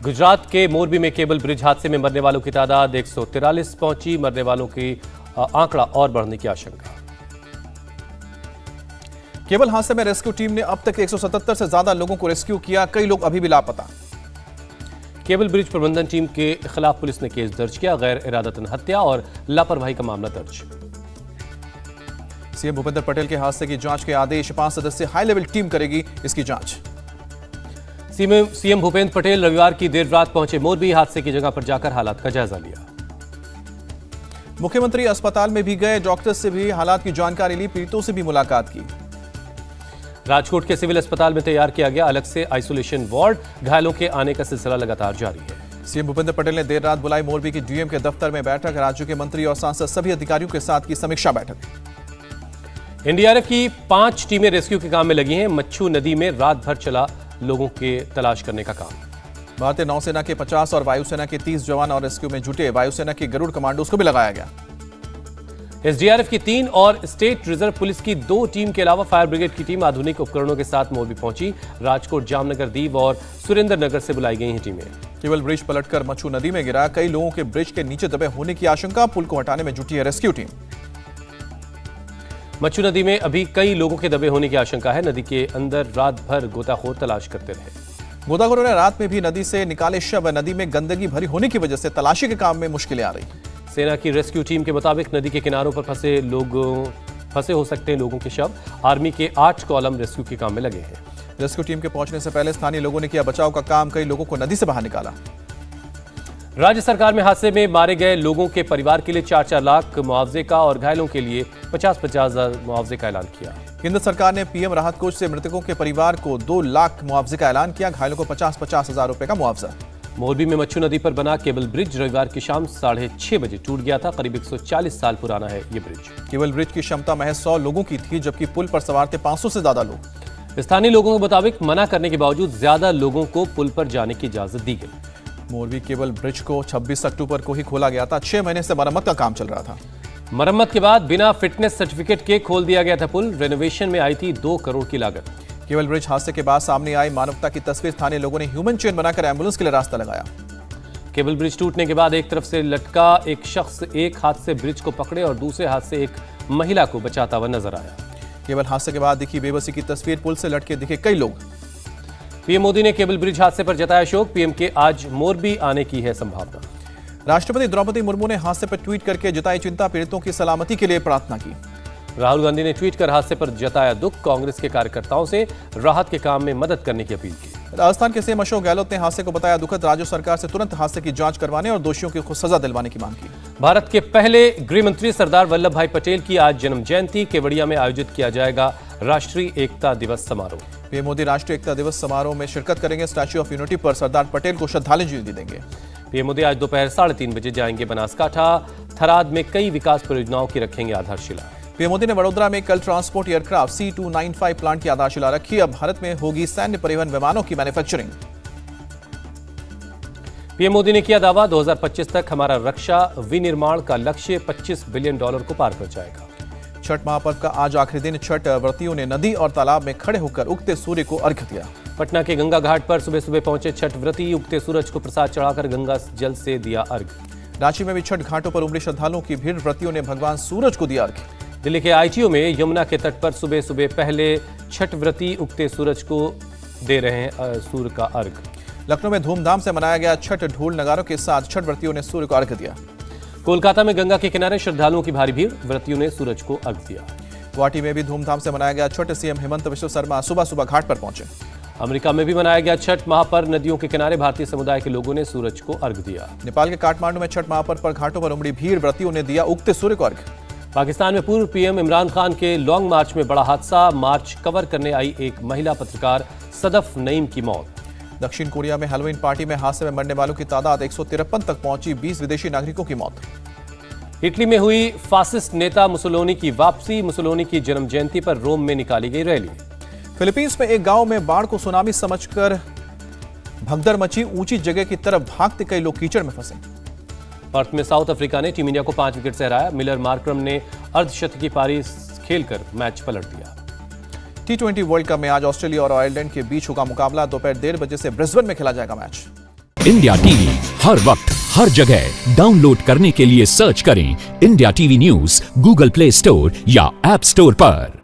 गुजरात के मोरबी में cable bridge हादसे में मरने वालों की तादाद 143 पहुंची। मरने वालों की आंकड़ा और बढ़ने की आशंका। केबल हादसे में रेस्क्यू टीम ने अब तक 177 से ज्यादा लोगों को रेस्क्यू किया। कई लोग अभी भी लापता। केबल ब्रिज प्रबंधन टीम के खिलाफ पुलिस ने केस दर्ज किया। गैर इरादतन हत्या और लापरवाही का मामला दर्ज। सीएम भूपेंद्र पटेल के हादसे की जांच के आदेश। 5 सदस्यीय हाई लेवल टीम करेगी इसकी जांच। सीएम भूपेंद्र पटेल रविवार की देर रात पहुंचे मोरबी। हादसे की जगह पर जाकर हालात का जायजा लिया। मुख्यमंत्री अस्पताल में भी गए। डॉक्टर्स से भी हालात की जानकारी ली। पीड़ितों से भी मुलाकात की। राजकोट के सिविल अस्पताल में तैयार किया गया अलग से आइसोलेशन वार्ड। घायलों के आने का सिलसिला लगातार जारी है। सीएम भूपेंद्र पटेल ने देर रात बुलाई मोरबी की डीएम के दफ्तर में बैठक। राज्यों के मंत्री और सांसद सभी अधिकारियों के साथ की समीक्षा बैठक। एनडीआरएफ की 5 टीमें रेस्क्यू के काम में लगी हैं। मच्छू नदी में रात भर चला लोगों के तलाश करने का काम। भारतीय नौसेना के 50 और वायुसेना के 30 जवान और रेस्क्यू में जुटे। वायुसेना के गरुड़ कमांडोज को भी लगाया गया। एसडीआरएफ की 3 और स्टेट रिजर्व पुलिस की 2 टीम के अलावा फायर ब्रिगेड की टीम आधुनिक उपकरणों के साथ मोरबी पहुंची। राजकोट, जामनगर, दीव और सुरेंद्र नगर से बुलाई गई हैं टीमें। केबल ब्रिज पलटकर मच्छू नदी में गिरा। कई लोगों के ब्रिज के नीचे दबे होने की आशंका। पुल को हटाने में जुटी है रेस्क्यू टीम। मच्छू नदी में अभी कई लोगों के दबे होने की आशंका है। नदी के अंदर रात भर गोताखोर तलाश करते रहे। गोताखोरों ने रात में भी नदी से निकाले शव। नदी में गंदगी भरी होने की वजह से तलाशी के काम में मुश्किलें आ रही। सेना की रेस्क्यू टीम के मुताबिक नदी के किनारों पर फंसे हो सकते हैं लोगों के शव। आर्मी के 8 कॉलम रेस्क्यू के काम में लगे हैं। रेस्क्यू टीम के पहुंचने से पहले स्थानीय लोगों ने किया बचाव का काम। कई लोगों को नदी से बाहर निकाला। राज्य सरकार में हादसे में मारे गए लोगों के परिवार के लिए 4-4 लाख मुआवजे का और घायलों के लिए 50-50 हजार मुआवजे का ऐलान किया। केंद्र सरकार ने पीएम राहत कोष से मृतकों के परिवार को 2 लाख मुआवजे का ऐलान किया। घायलों को 50-50 हजार रुपए का मुआवजा। मोरबी में मच्छू नदी पर बना केबल ब्रिज रविवार की शाम 6:30 बजे टूट गया था। करीब 140 साल पुराना है ये ब्रिज। केबल ब्रिज की क्षमता महज 100 लोगों की थी, जबकि पुल पर सवार थे 500 से ज्यादा लोग। स्थानीय लोगों के मुताबिक मना करने के बावजूद ज्यादा लोगों को पुल पर जाने की इजाजत दी गई। मोरबी केबल ब्रिज को 26 अक्टूबर को ही खोला गया था। 6 महीने से मरम्मत का काम चल रहा था। मरम्मत के बाद बिना फिटनेस सर्टिफिकेट के खोल दिया गया था पुल। रेनोवेशन में आई थी 2 करोड़ की लागत। केबल ब्रिज हादसे के बाद सामने आई मानवता की तस्वीर। स्थानीय लोगों ने ह्यूमन चेन बनाकर एम्बुलेंस के लिए रास्ता लगाया। केबल ब्रिज टूटने के बाद एक तरफ से लटका एक शख्स एक हाथ से ब्रिज को पकड़े और दूसरे हाथ से एक महिला को बचाता हुआ नजर आया। केबल हादसे के बाद दिखी बेबसी की तस्वीर। पुल से लटके दिखे कई लोग। पीएम मोदी ने केबल ब्रिज हादसे पर जताया शोक। पीएम के आज मोरबी आने की है संभावना। राष्ट्रपति द्रौपदी मुर्मू ने हादसे पर ट्वीट करके जताई चिंता। पीड़ितों की सलामती के लिए प्रार्थना की। राहुल गांधी ने ट्वीट कर हादसे पर जताया दुख। कांग्रेस के कार्यकर्ताओं से राहत के काम में मदद करने की अपील की। राजस्थान के सीएम अशोक गहलोत ने हादसे को बताया दुखद। राज्य सरकार से तुरंत हादसे की जांच करवाने और दोषियों को सजा दिलवाने की मांग की। भारत के पहले गृह मंत्री सरदार वल्लभ भाई पटेल की आज जन्म जयंती। केवड़िया में आयोजित किया जाएगा राष्ट्रीय एकता दिवस समारोह। पीएम मोदी राष्ट्रीय एकता दिवस समारोह में शिरकत करेंगे। स्टैच्यू ऑफ यूनिटी पर सरदार पटेल को श्रद्धांजलि देंगे। पीएम मोदी आज दोपहर 3:30 बजे जाएंगे बनासकांठा। थराद में कई विकास परियोजनाओं की रखेंगे आधारशिला। पीएम मोदी ने वडोदरा में कल ट्रांसपोर्ट एयरक्राफ्ट C295 प्लांट की आधारशिला रखी। अब भारत में होगी सैन्य परिवहन विमानों की मैन्युफैक्चरिंग। पीएम मोदी ने किया दावा 2025 तक हमारा रक्षा विनिर्माण का लक्ष्य $25 बिलियन को पार कर जाएगा। छठ महापर्व का आज आखिरी दिन। छठ व्रतियों ने नदी और तालाब में खड़े होकर उगते सूर्य को अर्घ्य दिया। पटना के गंगा घाट पर सुबह सुबह पहुंचे छठ व्रती। उगते सूरज को प्रसाद चढ़ाकर गंगा जल से दिया अर्घ्य। रांची में भी छठ घाटों पर उमड़ी श्रद्धालुओं की भीड़। व्रतियों ने भगवान सूरज को दिया अर्घ्य। दिल्ली के आईटीओ में यमुना के तट पर सुबह सुबह पहले छठ व्रती उगते सूरज को दे रहे हैं सूर्य का अर्घ्य। लखनऊ में धूमधाम से मनाया गया छठ। ढोल नगारों के साथ छठ व्रतियों ने सूर्य को अर्घ्य दिया। कोलकाता में गंगा के किनारे श्रद्धालुओं की भारी भीड़। व्रतियों ने सूरज को अर्घ्य दिया। गुवाहाटी में भी धूमधाम से मनाया गया छठ। सीएम हेमंत बिश्व शर्मा सुबह सुबह घाट पर पहुंचे। अमेरिका में भी मनाया गया छठ महापर्व। नदियों के किनारे भारतीय समुदाय के लोगों ने सूरज को अर्घ्य दिया। नेपाल के काठमांडू में छठ महापर्व पर घाटों पर उमड़ी भीड़। व्रतियों ने दिया उगते सूर्य को अर्घ्य। पाकिस्तान में पूर्व पीएम इमरान खान के लॉन्ग मार्च में बड़ा हादसा। मार्च कवर करने आई एक महिला पत्रकार सदफ नईम की मौत। दक्षिण कोरिया में हैलोवीन पार्टी में हादसे में मरने वालों की तादाद 153 तक पहुंची। 20 विदेशी नागरिकों की मौत। इटली में हुई फासिस्ट नेता मुसोलिनी की वापसी। मुसोलिनी की जन्म जयंती पर रोम में निकाली गई रैली। फिलीपींस में एक गांव में बाढ़ को सुनामी समझकर भगदड़ मची। ऊंची जगह की तरफ भागते कई लोग कीचड़ में फंसे। पर्थ में साउथ अफ्रीका ने टीम इंडिया को 5 विकेट से हराया। मिलर मार्करम ने अर्धशतकीय पारी खेलकर मैच पलट दिया। T20 वर्ल्ड कप में आज ऑस्ट्रेलिया और आयरलैंड के बीच होगा मुकाबला। दोपहर 1:30 बजे से ब्रिस्बेन में खेला जाएगा मैच। इंडिया टीवी हर वक्त हर जगह डाउनलोड करने के लिए सर्च करें India TV news Google play store या ऐप स्टोर पर।